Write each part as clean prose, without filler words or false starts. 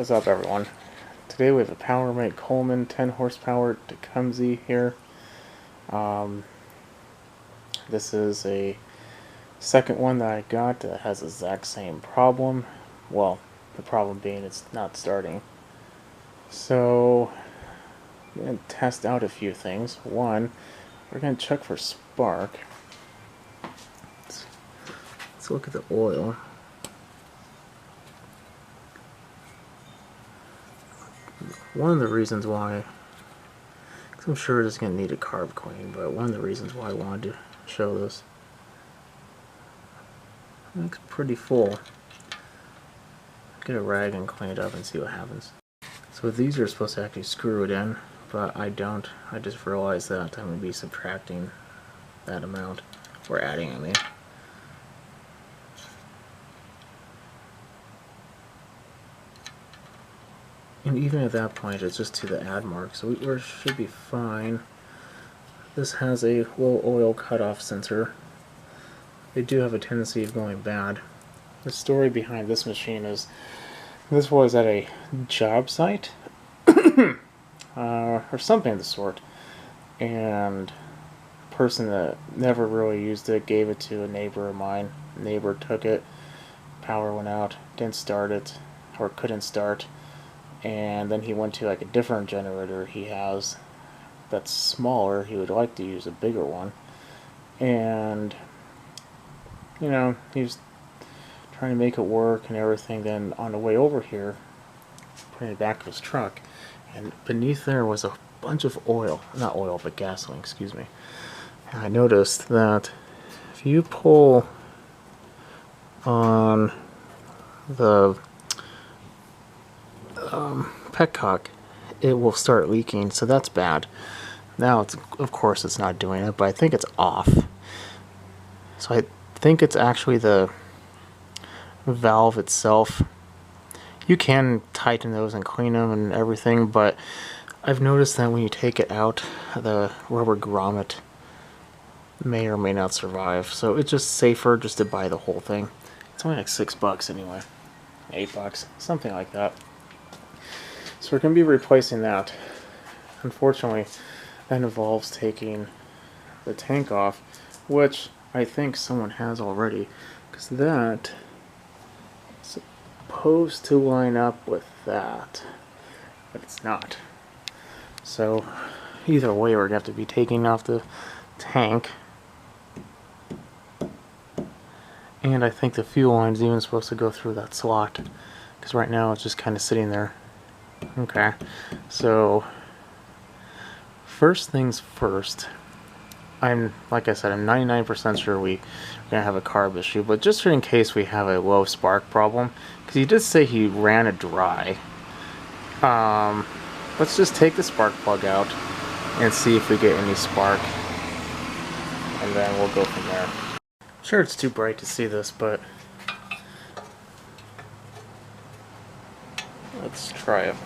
What is up, everyone? Today we have a PowerMate Coleman 10 horsepower Tecumseh here. This is a second one that I got that has the exact same problem. Well, the problem being it's not starting. So I'm going to test out a few things. One, we're going to check for spark. Let's look at the oil. One of the reasons why, because I'm sure it's going to need a carb clean, but one of the reasons why I wanted to show this, it looks pretty full. Get a rag and clean it up and see what happens. So these are supposed to actually screw it in, but I don't. I just realized that I'm going to be subtracting that amount, or adding, I mean. And even at that point, it's just to the add mark, so we should be fine. This has a low oil cutoff sensor. They do have a tendency of going bad. The story behind this machine is, this was at a job site, or something of the sort, and a person that never really used it gave it to a neighbor of mine. The neighbor took it, power went out, didn't start it, or couldn't start. And then he went to like a different generator he has that's smaller. He would like to use a bigger one, and you know, he was trying to make it work and everything. Then on the way over here, putting it back of his truck, and beneath there was a bunch of oil, not oil but gasoline, excuse me. And I noticed that if you pull on the petcock, it will start leaking, so that's bad. Now, of course it's not doing it, but I think it's off. So I think it's actually the valve itself. You can tighten those and clean them and everything, but I've noticed that when you take it out, the rubber grommet may or may not survive. So it's just safer just to buy the whole thing. It's only like $6 anyway, $8, something like that. So we're going to be replacing that. Unfortunately, that involves taking the tank off, which I think someone has already, because that is supposed to line up with that, but it's not. So either way, we're going to have to be taking off the tank, and I think the fuel line is even supposed to go through that slot, because right now it's just kind of sitting there. Okay, so first things first, like I said, I'm 99% sure we're gonna have a carb issue, but just in case we have a low spark problem, because he did say he ran it dry, let's just take the spark plug out and see if we get any spark, and then we'll go from there. I'm sure it's too bright to see this, but let's try it.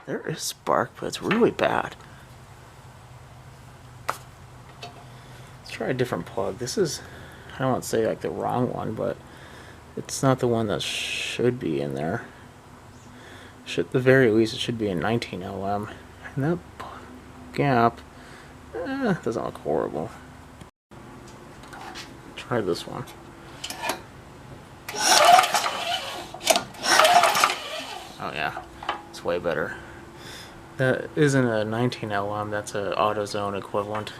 There is spark, but it's really bad. Let's try a different plug. This is, I don't want to say like the wrong one, but it's not the one that should be in there. At the very least, it should be a 19 LM. And that gap doesn't look horrible. Try this one. Oh yeah, it's way better. That isn't a 19 LM, that's an AutoZone equivalent.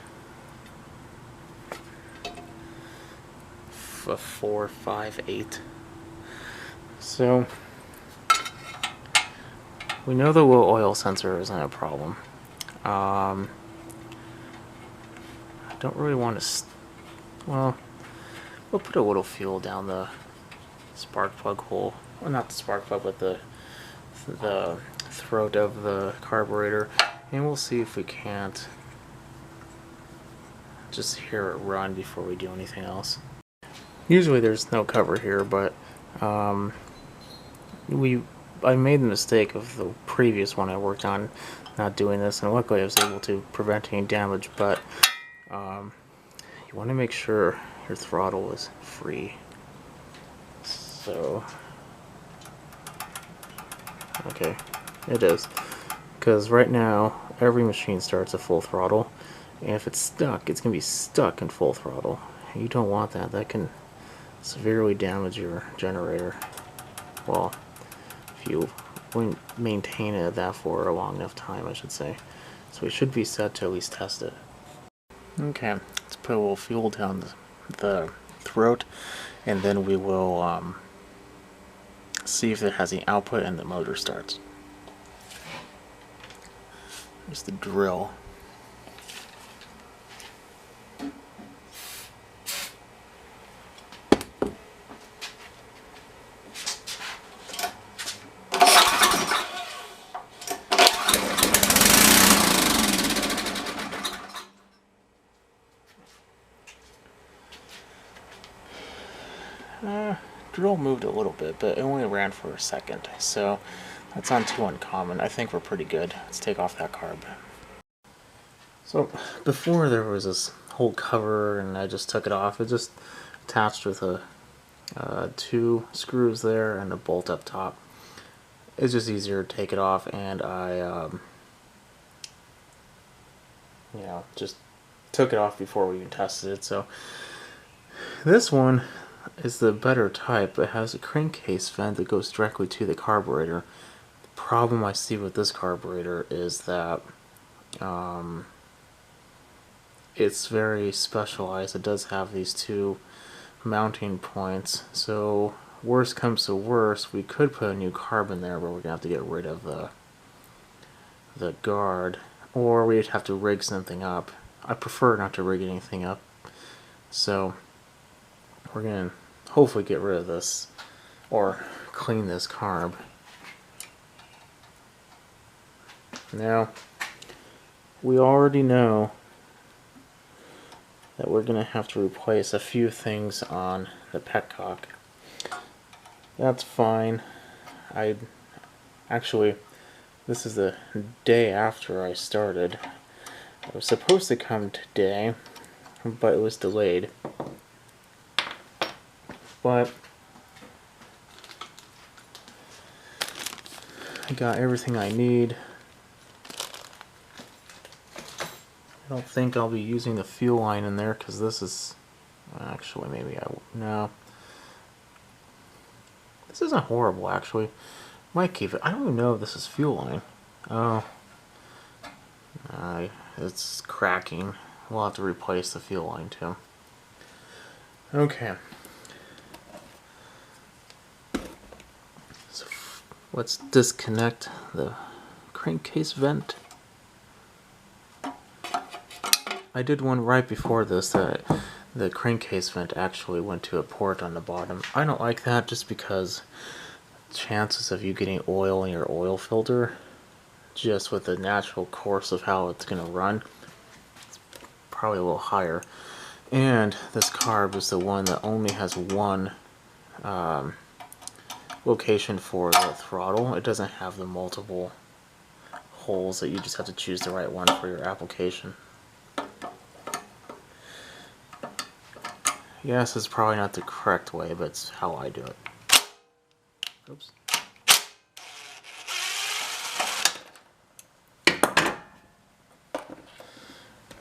A 4, 5, 8. So we know the low oil sensor isn't a problem. I don't really want to. Well, we'll put a little fuel down the spark plug hole. Well, not the spark plug, but the throat of the carburetor, and we'll see if we can't just hear it run before we do anything else. Usually there's no cover here, but we I made the mistake of the previous one I worked on not doing this, and luckily I was able to prevent any damage, but you want to make sure your throttle is free. So, okay, it is. Because right now, every machine starts at full throttle, and if it's stuck, it's going to be stuck in full throttle. You don't want that. That can severely damage your generator. Well, if you wouldn't maintain it that for a long enough time, I should say. So it should be set to at least test it. Okay, let's put a little fuel down the throat, and then we will see if it has the output and the motor starts. Here's the drill. Drill moved a little bit, but it only ran for a second, so that's not too uncommon. I think we're pretty good. Let's take off that carb. So before there was this whole cover and I just took it off. It just attached with a 2 screws there and a bolt up top. It's just easier to take it off, and I just took it off before we even tested it. So this one is the better type. It has a crankcase vent that goes directly to the carburetor. The problem I see with this carburetor is that it's very specialized. It does have these 2 mounting points, so worst comes to worst, we could put a new carb in there, but we're gonna have to get rid of the guard, or we'd have to rig something up. I prefer not to rig anything up, so we're gonna hopefully get rid of this or clean this carb. Now, we already know that we're gonna have to replace a few things on the petcock. That's fine. Actually, this is the day after I started. It was supposed to come today, but it was delayed. But I got everything I need. I don't think I'll be using the fuel line in there because this is... Actually, maybe I... No. This isn't horrible, actually. Might keep it. I don't even know if this is fuel line. Oh. It's cracking. We'll have to replace the fuel line, too. Okay. So, let's disconnect the crankcase vent. I did one right before this that the crankcase vent actually went to a port on the bottom. I don't like that just because chances of you getting oil in your oil filter, just with the natural course of how it's going to run, it's probably a little higher. And this carb is the one that only has one location for the throttle. It doesn't have the multiple holes that you just have to choose the right one for your application. Yes, it's probably not the correct way, but it's how I do it. Oops.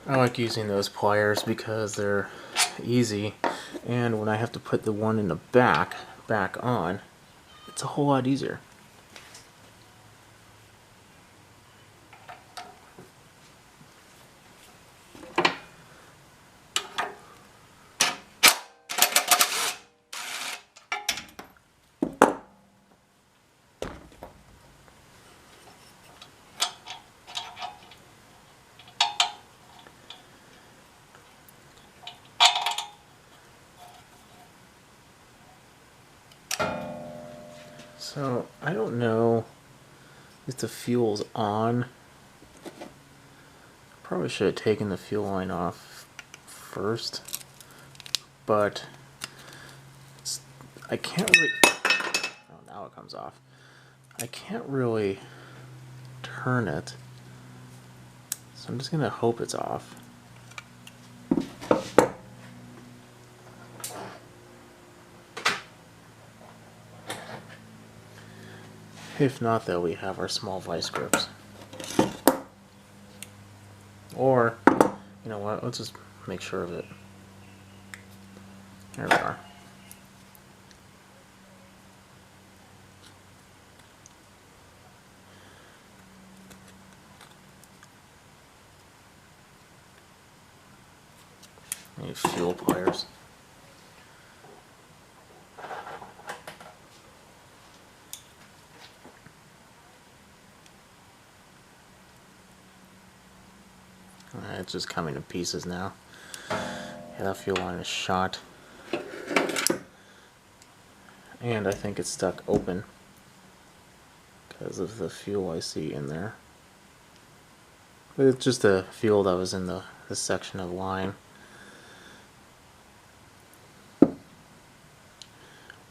I like using those pliers because they're easy, and when I have to put the one in the back on, it's a whole lot easier. So, I don't know if the fuel's on. Probably should have taken the fuel line off first, but I can't really... Oh, now it comes off. I can't really turn it, so I'm just gonna hope it's off. If not, though, we have our small vice grips. Or, you know what, let's just make sure of it. There we are. Need fuel pliers. It's just coming to pieces now. Yeah, that fuel line is shot. And I think it's stuck open because of the fuel I see in there. But it's just the fuel that was in this section of line.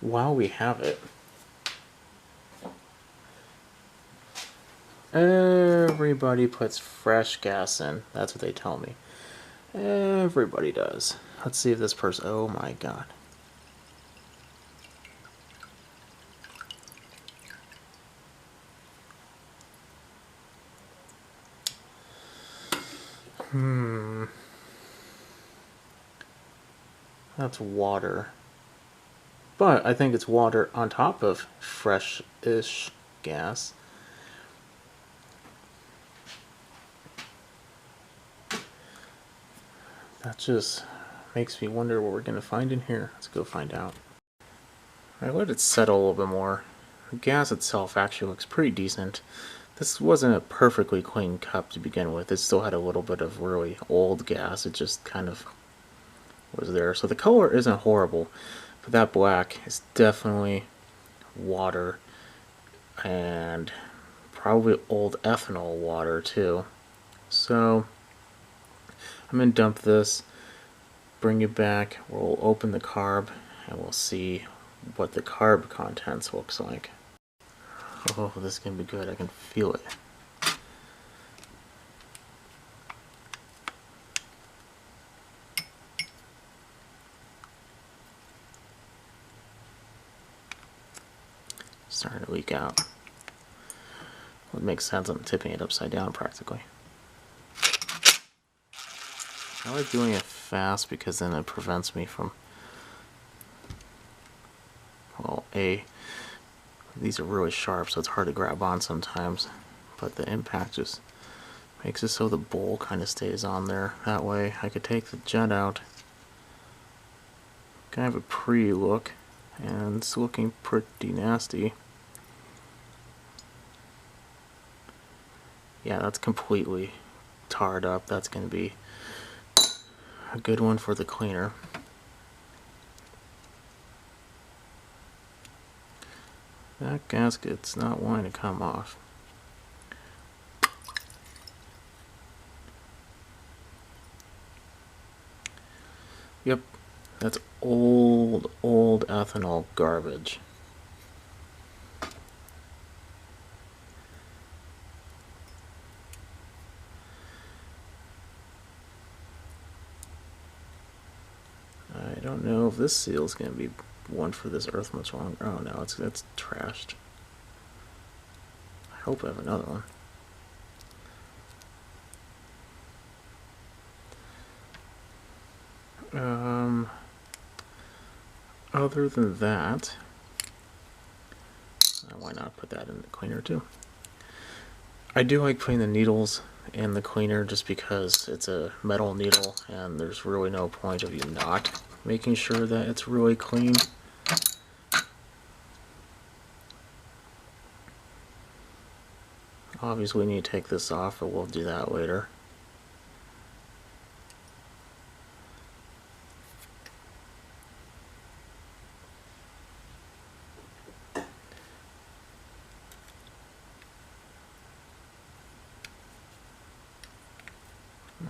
While we have it, everybody puts fresh gas in. That's what they tell me. Everybody does. Let's see if this person... Oh my god. That's water. But I think it's water on top of fresh-ish gas. That just makes me wonder what we're going to find in here. Let's go find out. I let it settle a little bit more. The gas itself actually looks pretty decent. This wasn't a perfectly clean cup to begin with. It still had a little bit of really old gas. It just kind of was there. So the color isn't horrible, but that black is definitely water, and probably old ethanol water too. So I'm going to dump this, bring it back, we'll open the carb, and we'll see what the carb contents looks like. Oh, this is going to be good. I can feel it. Starting to leak out. Well, it makes sense. I'm tipping it upside down practically. I like doing it fast because then it prevents me from, well, these are really sharp, so it's hard to grab on sometimes, but the impact just makes it so the bowl kind of stays on there. That way I could take the jet out, kind of a pre-look, and it's looking pretty nasty. Yeah, that's completely tarred up. That's going to be a good one for the cleaner. That gasket's not wanting to come off. Yep, that's old ethanol garbage. I don't know if this seal's going to be one for this earth much longer. Oh no, it's trashed. I hope I have another one. Other than that, why not put that in the cleaner too? I do like putting the needles in the cleaner just because it's a metal needle and there's really no point of you not making sure that it's really clean. Obviously we need to take this off, but we'll do that later.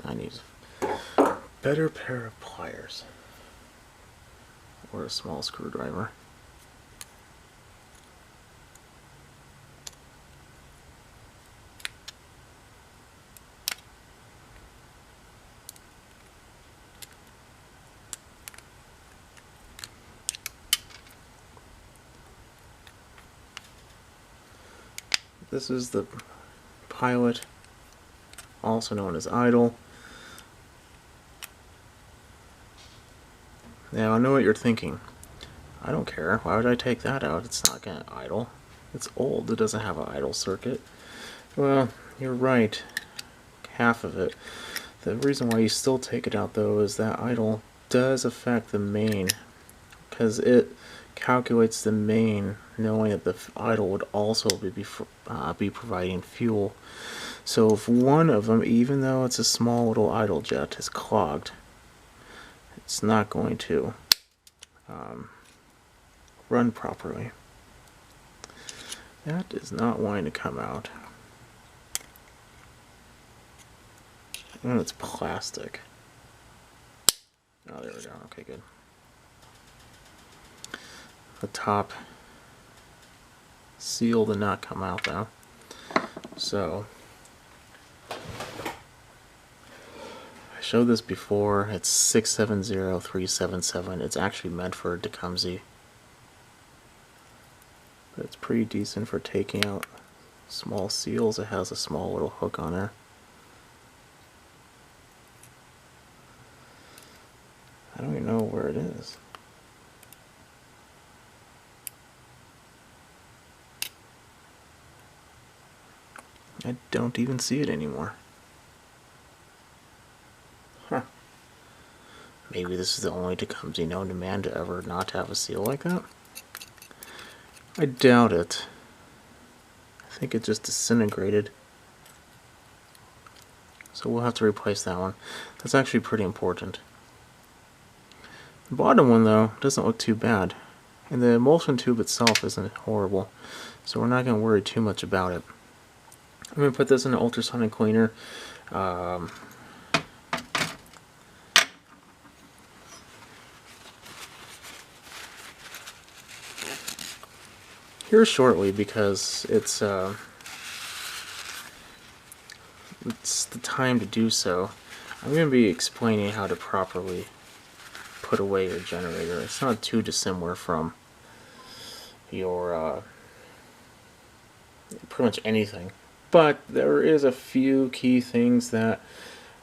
I need a better pair of pliers or a small screwdriver. This is the pilot, also known as idle. Now I know what you're thinking. I don't care. Why would I take that out? It's not going to idle. It's old. It doesn't have an idle circuit. Well, you're right. Half of it. The reason why you still take it out though is that idle does affect the main, because it calculates the main knowing that the idle would also be providing fuel. So if one of them, even though it's a small little idle jet, is clogged, it's not going to run properly. That is not wanting to come out. And it's plastic. Oh, there we go. Okay, good. The top seal did not come out though. So I showed this before. It's 670377. It's actually meant for a Tecumseh. But it's pretty decent for taking out small seals. It has a small little hook on there. I don't even know where it is. I don't even see it anymore. Huh. Maybe this is the only Tecumseh known to man to ever not have a seal like that? I doubt it. I think it just disintegrated. So we'll have to replace that one. That's actually pretty important. The bottom one though doesn't look too bad, and the emulsion tube itself isn't horrible, so we're not going to worry too much about it. I'm going to put this in an ultrasonic cleaner. Here shortly, because it's the time to do so. I'm going to be explaining how to properly put away your generator. It's not too dissimilar from your pretty much anything, but there is a few key things that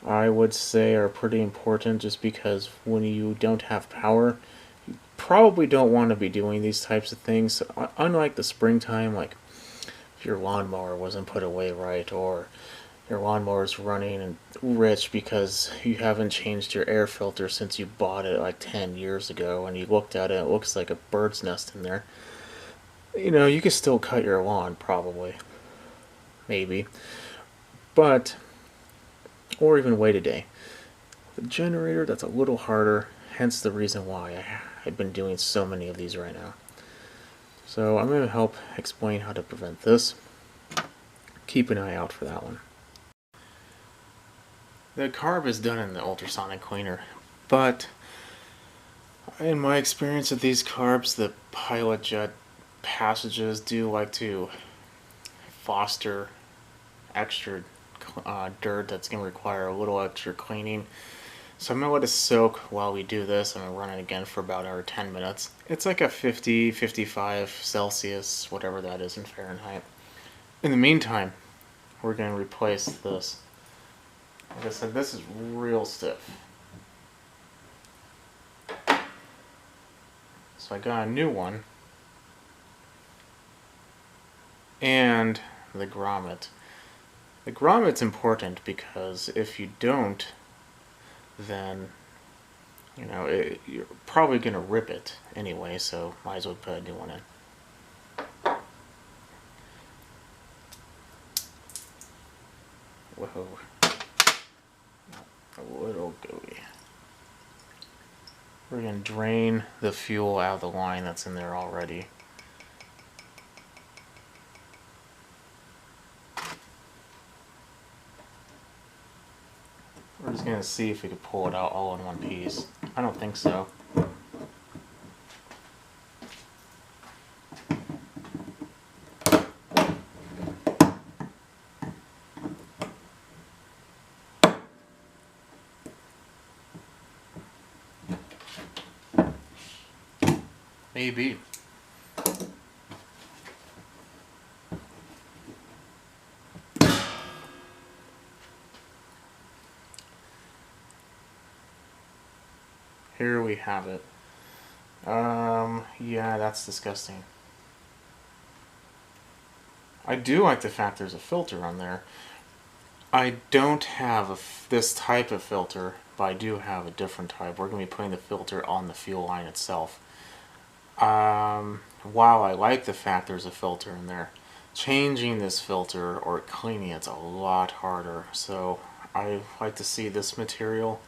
I would say are pretty important, just because when you don't have power, you probably don't want to be doing these types of things. Unlike the springtime, like if your lawnmower wasn't put away right, or your lawnmower's running and rich because you haven't changed your air filter since you bought it like 10 years ago, and you looked at it, it looks like a bird's nest in there. You know, you can still cut your lawn, probably. Maybe. But, or even wait a day. The generator, that's a little harder, hence the reason why I've been doing so many of these right now. So I'm going to help explain how to prevent this. Keep an eye out for that one. The carb is done in the ultrasonic cleaner, but in my experience with these carbs, the pilot jet passages do like to foster extra dirt that's going to require a little extra cleaning. So I'm going to let it soak while we do this. I'm going to run it again for about another 10 minutes. It's like a 50, 55 Celsius, whatever that is in Fahrenheit. In the meantime, we're going to replace this. Like I said, this is real stiff. So I got a new one. And the grommet. The grommet's important because if you don't, then, you know, you're probably going to rip it anyway, so might as well put a new one in. Whoa. A little gooey. We're going to drain the fuel out of the line that's in there already. We're just going to see if we can pull it out all in one piece. I don't think so. Maybe. here we have it. Yeah, that's disgusting. I do like the fact there's a filter on there. I don't have this type of filter, but I do have a different type. We're going to be putting the filter on the fuel line itself. While I like the fact there's a filter in there, changing this filter or cleaning it's a lot harder. So I like to see this material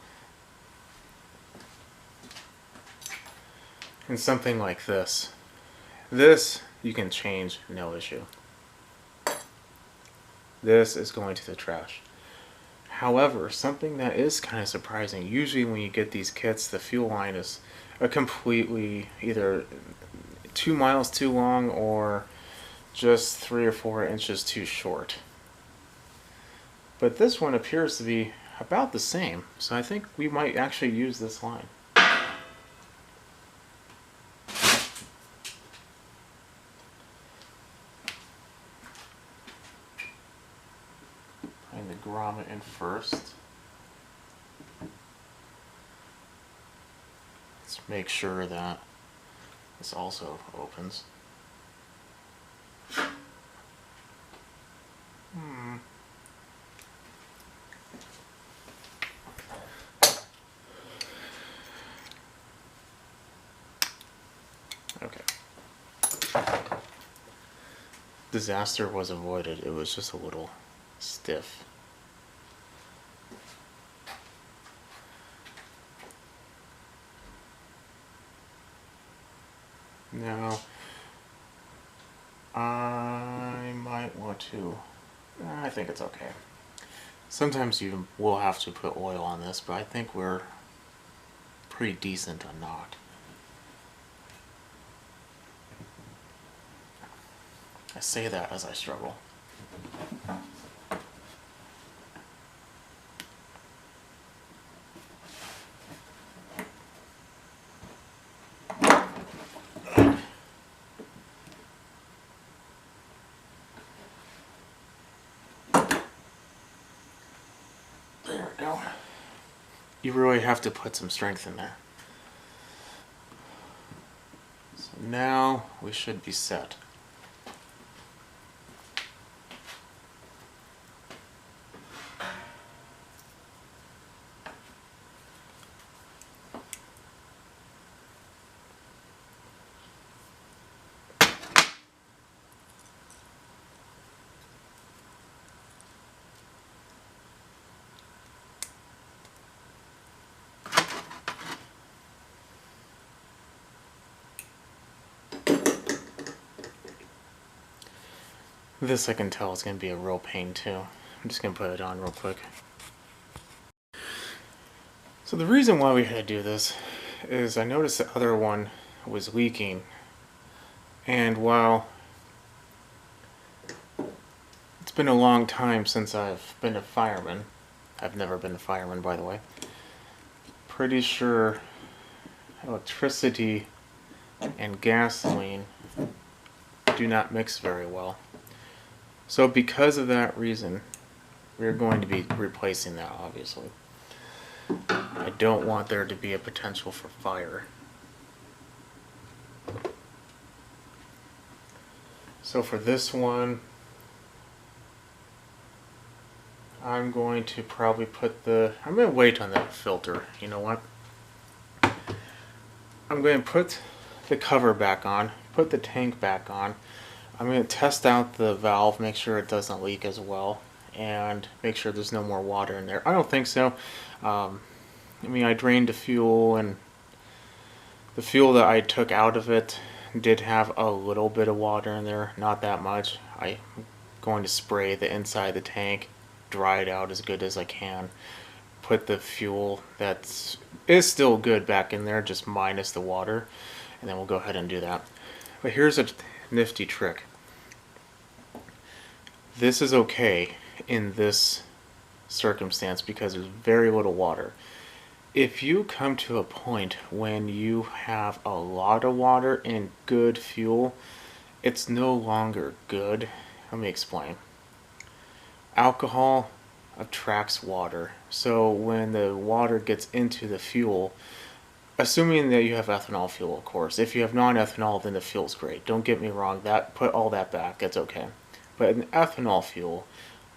in something like this. This you can change, no issue. This is going to the trash. However, something that is kind of surprising, usually when you get these kits, the fuel line is a completely either 2 miles too long or just 3 or 4 inches too short. But this one appears to be about the same, so I think we might actually use this line. Putting the grommet in first. Let's make sure that this also opens. Okay. Disaster was avoided. It was just a little stiff. Now, I might want to, I think it's okay. Sometimes you will have to put oil on this, but I think we're pretty decent on not. I say that as I struggle. There we go. You really have to put some strength in there. So now we should be set. This I can tell is going to be a real pain too. I'm just going to put it on real quick. So the reason why we had to do this is I noticed the other one was leaking, and while it's been a long time since I've been a fireman, I've never been a fireman by the way, pretty sure electricity and gasoline do not mix very well. So because of that reason, we're going to be replacing that, obviously. I don't want there to be a potential for fire. So for this one, I'm going to probably I'm going to wait on that filter. You know what? I'm going to put the cover back on, put the tank back on. I'm going to test out the valve, make sure it doesn't leak as well, and make sure there's no more water in there. I don't think so. I mean, I drained the fuel, and the fuel that I took out of it did have a little bit of water in there, not that much. I'm going to spray the inside of the tank, dry it out as good as I can, put the fuel that is still good back in there, just minus the water, and then we'll go ahead and do that. But here's a nifty trick. This is okay in this circumstance because there's very little water. If you come to a point when you have a lot of water and good fuel, it's no longer good. Let me explain. Alcohol attracts water, so when the water gets into the fuel, assuming that you have ethanol fuel, of course. If you have non-ethanol, then the fuel's great. Don't get me wrong. Put all that back. It's okay. But in ethanol fuel,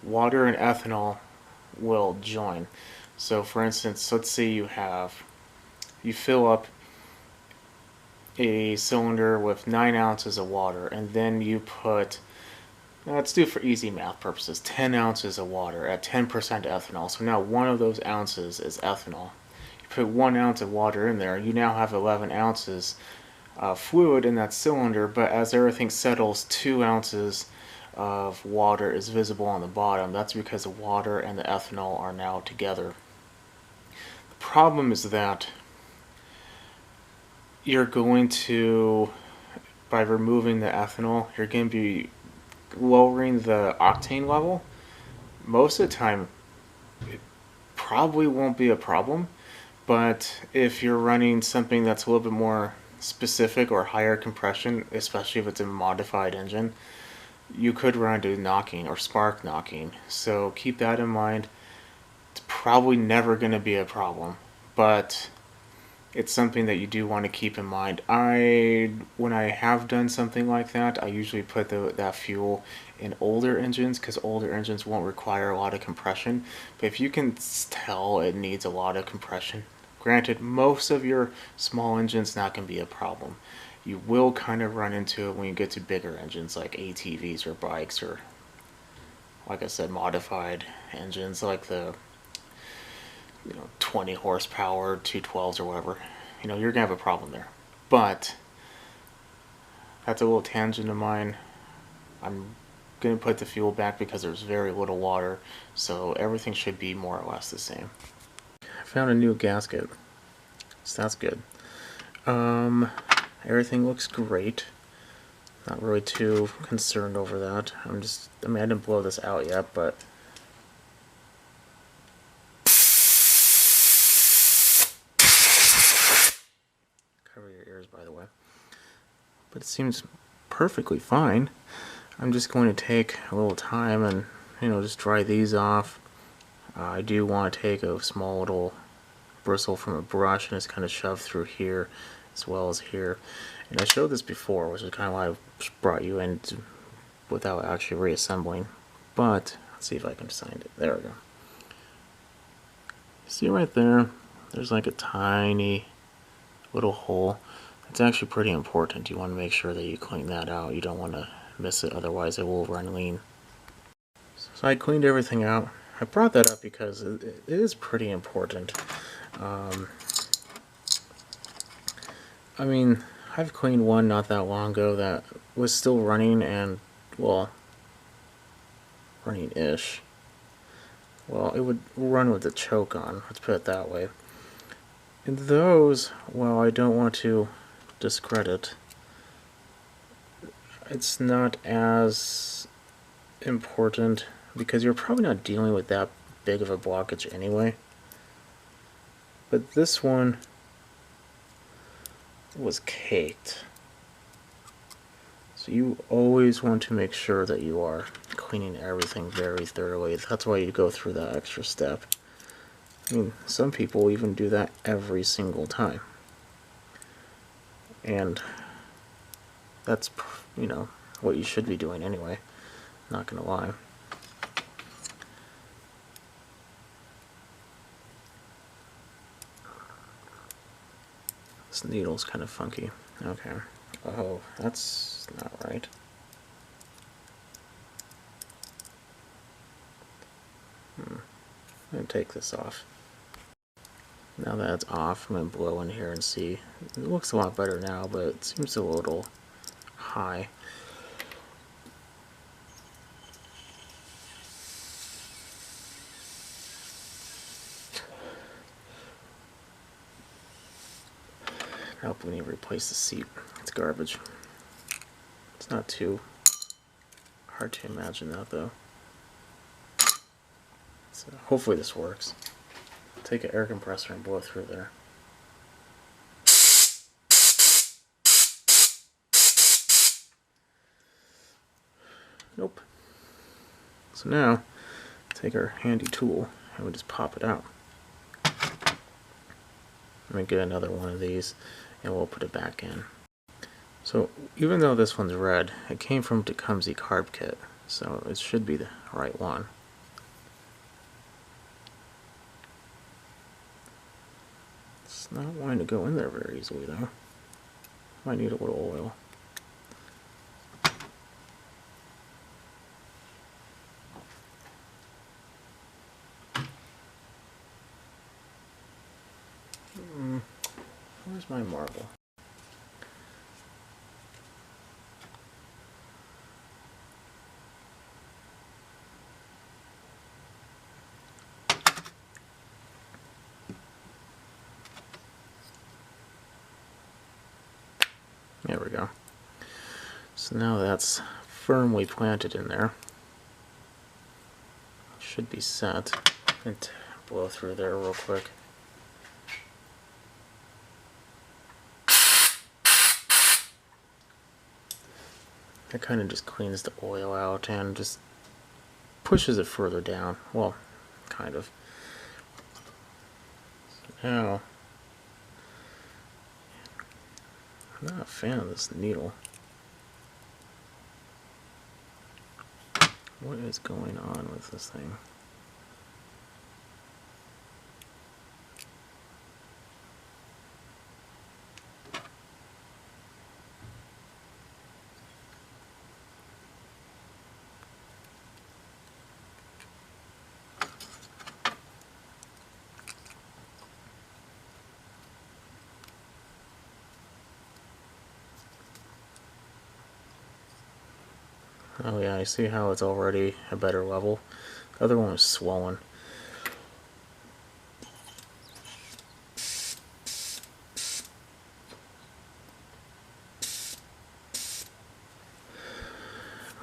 water and ethanol will join. So, for instance, let's say you fill up a cylinder with 9 ounces of water, and then you put, let's do it for easy math purposes, 10 ounces of water at 10% ethanol. So now one of those ounces is ethanol. You put 1 ounce of water in there, you now have 11 ounces of fluid in that cylinder, but as everything settles, 2 ounces of water is visible on the bottom. That's because the water and the ethanol are now together. The problem is that you're going to, by removing the ethanol, you're going to be lowering the octane level. Most of the time, it probably won't be a problem, but if you're running something that's a little bit more specific or higher compression, especially if it's a modified engine, you could run into knocking or spark knocking. So keep that in mind. It's probably never going to be a problem, but it's something that you do want to keep in mind. When I have done something like that, I usually put that fuel in older engines, because older engines won't require a lot of compression. But if you can tell it needs a lot of compression, granted, most of your small engines not going to be a problem. You will kind of run into it when you get to bigger engines like ATVs or bikes, or, like I said, modified engines like the 20 horsepower 212s or whatever. You're gonna have a problem there. But that's a little tangent of mine. I'm gonna put the fuel back because there's very little water, so everything should be more or less the same. I found a new gasket, so that's good. Everything looks great. Not really too concerned over that. I didn't blow this out yet, but cover your ears, by the way. But it seems perfectly fine. I'm just going to take a little time and just dry these off. I do want to take a small little bristle from a brush and just kind of shove through here as well as here. And I showed this before, which is kind of why I brought you in without actually reassembling. But let's see if I can find it. There we go. See right there? There's like a tiny little hole. It's actually pretty important. You want to make sure that you clean that out. You don't want to miss it, otherwise it will run lean. So I cleaned everything out. I brought that up because it is pretty important. I've cleaned one not that long ago that was still running and, well, running-ish. Well, it would run with the choke on, let's put it that way. And those, well, I don't want to discredit. It's not as important because you're probably not dealing with that big of a blockage anyway. But this one was caked. So you always want to make sure that you are cleaning everything very thoroughly. That's why you go through that extra step. Some people even do that every single time. And that's, what you should be doing anyway. Not gonna lie. This needle's kind of funky. Okay. Oh, that's not right. I'm gonna take this off. Now that it's off, I'm gonna blow in here and see. It looks a lot better now, but it seems a little high. I hope we need to replace the seat. It's garbage. It's not too hard to imagine that, though. So hopefully this works. Take an air compressor and blow through there. Nope. So now, take our handy tool and we just pop it out. Let me get another one of these and we'll put it back in. So even though this one's red, it came from Tecumseh Carb Kit, so it should be the right one. It's not wanting to go in there very easily though. Might need a little oil. Where's my marble? There we go. So now that's firmly planted in there. Should be set. And blow through there real quick. That kind of just cleans the oil out and just pushes it further down. Well, kind of. So now, I'm not a fan of this needle. What is going on with this thing? Oh yeah, I see how it's already a better level. The other one was swollen.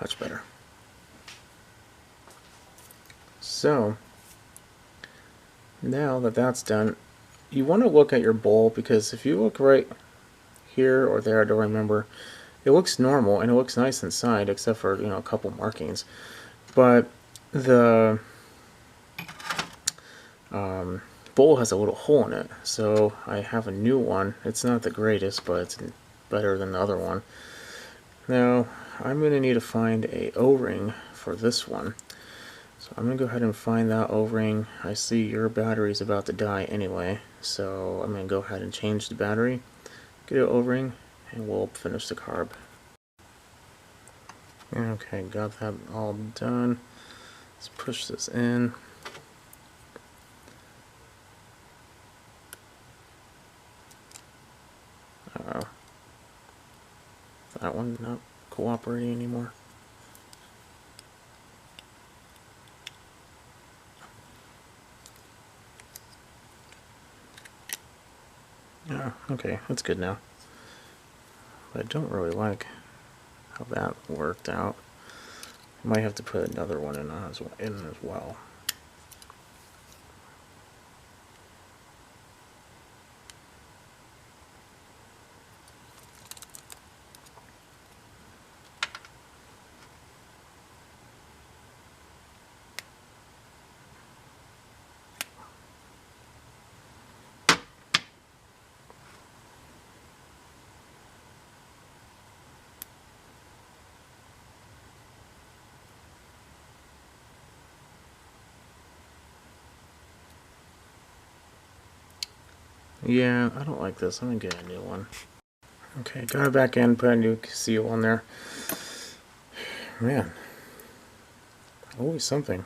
Much better. So, now that that's done, you want to look at your bowl, because if you look right here or there, I don't remember, it looks normal and it looks nice inside, except for, you know, a couple markings. But the bowl has a little hole in it, so I have a new one. It's not the greatest, but it's better than the other one. Now, I'm going to need to find a O-ring for this one. So I'm going to go ahead and find that O-ring. I see your battery's about to die anyway, so I'm going to go ahead and change the battery, get an O-ring, and we'll finish the carb. Okay, got that all done. Let's push this in. Uh-oh. That one not cooperating anymore. Oh, okay, that's good now. But I don't really like how that worked out. I might have to put another one in as well. Yeah, I don't like this. I'm gonna get a new one. Okay, got it back in, put a new seal on there. Man, always something.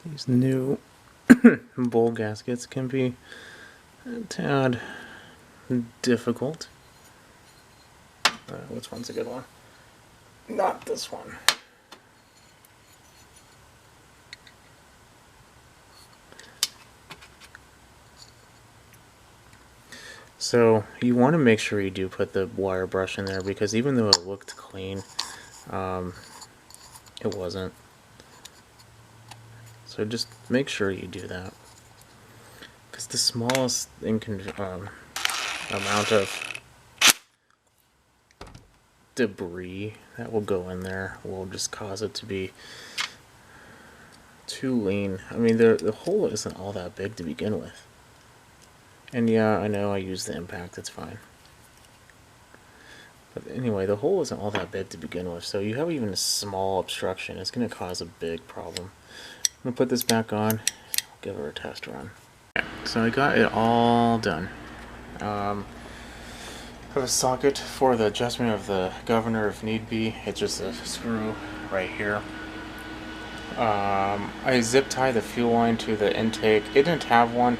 These new bowl gaskets can be a tad difficult. Which one's a good one? Not this one. So you want to make sure you do put the wire brush in there, because even though it looked clean, it wasn't. So just make sure you do that. because the smallest amount of debris that will go in there will just cause it to be too lean. I mean, the hole isn't all that big to begin with. And yeah, I know I used the impact, that's fine. But anyway, the hole isn't all that big to begin with, so you have even a small obstruction, it's going to cause a big problem. I'm going to put this back on, give her a test run. So I got it all done. I have a socket for the adjustment of the governor if need be. It's just a screw right here. I zip tie the fuel line to the intake. It didn't have one.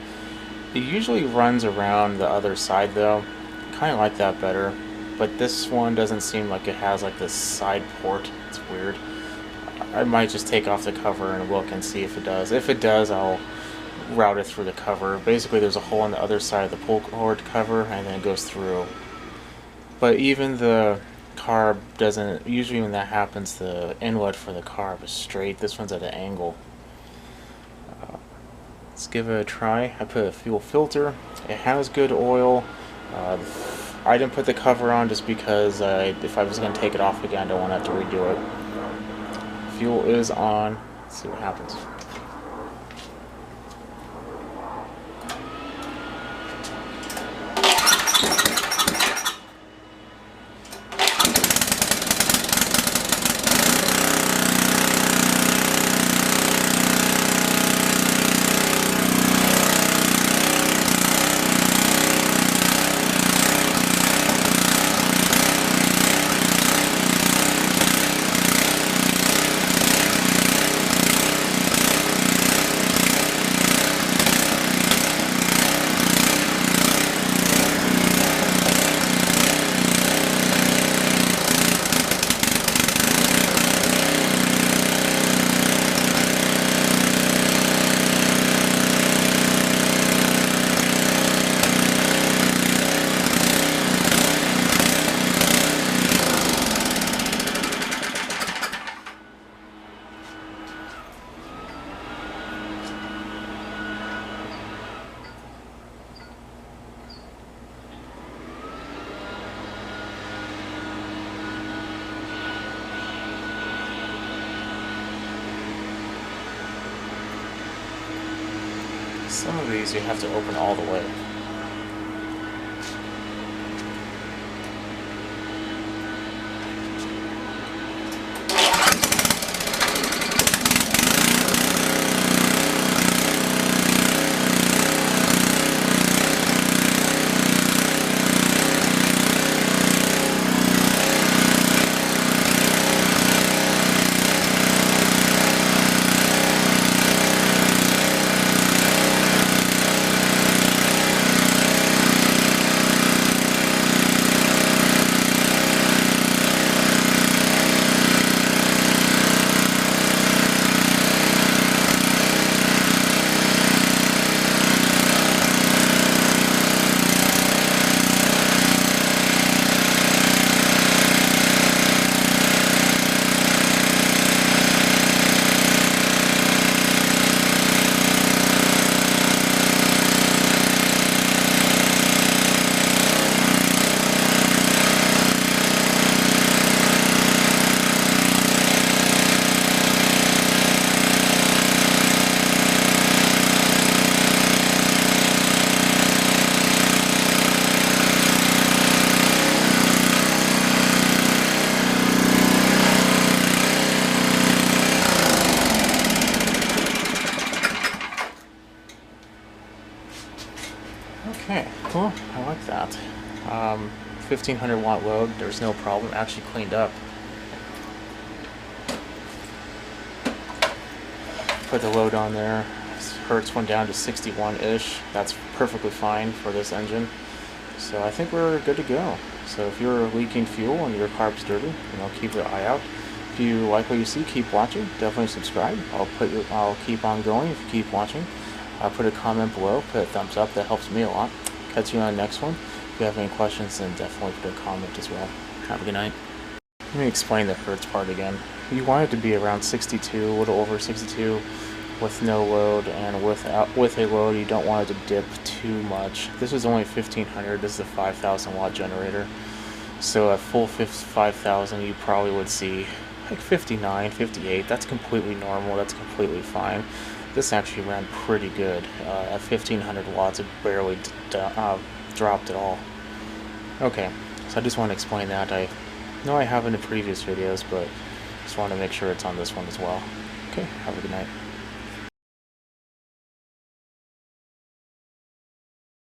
It usually runs around the other side though. Kind of like that better. But this one doesn't seem like it has like this side port. It's weird. I might just take off the cover and look and see if it does. If it does, I'll route it through the cover. Basically, there's a hole on the other side of the pull cord cover, and then it goes through. But even the carb doesn't, usually when that happens, the inlet for the carb is straight. This one's at an angle. Let's give it a try. I put a fuel filter. It has good oil. I didn't put the cover on just because if I was going to take it off again, I don't want to have to redo it. Fuel is on. Let's see what happens. Some of these you have to open all the way. Okay, cool. I like that. 1500 watt load, there's no problem. Actually cleaned up. Put the load on there. Hertz went down to 61-ish. That's perfectly fine for this engine. So I think we're good to go. So if you're leaking fuel and your carb's dirty, you know, keep your eye out. If you like what you see, keep watching. Definitely subscribe. I'll keep on going if you keep watching. Put a comment below, put a thumbs up, that helps me a lot. Catch you on the next one. If you have any questions, then definitely put a comment as well. Have a good night. Let me explain the Hertz part again. You want it to be around 62, a little over 62. with no load, and with a load you don't want it to dip too much. This is only 1500. This is a 5000 watt generator, so at full 5000 you probably would see like 59, 58. That's completely normal. That's completely fine. This actually ran pretty good. At 1500 watts it barely dropped at all. Okay, so I just want to explain that. I know I have in the previous videos, but just want to make sure it's on this one as well. Okay, have a good night.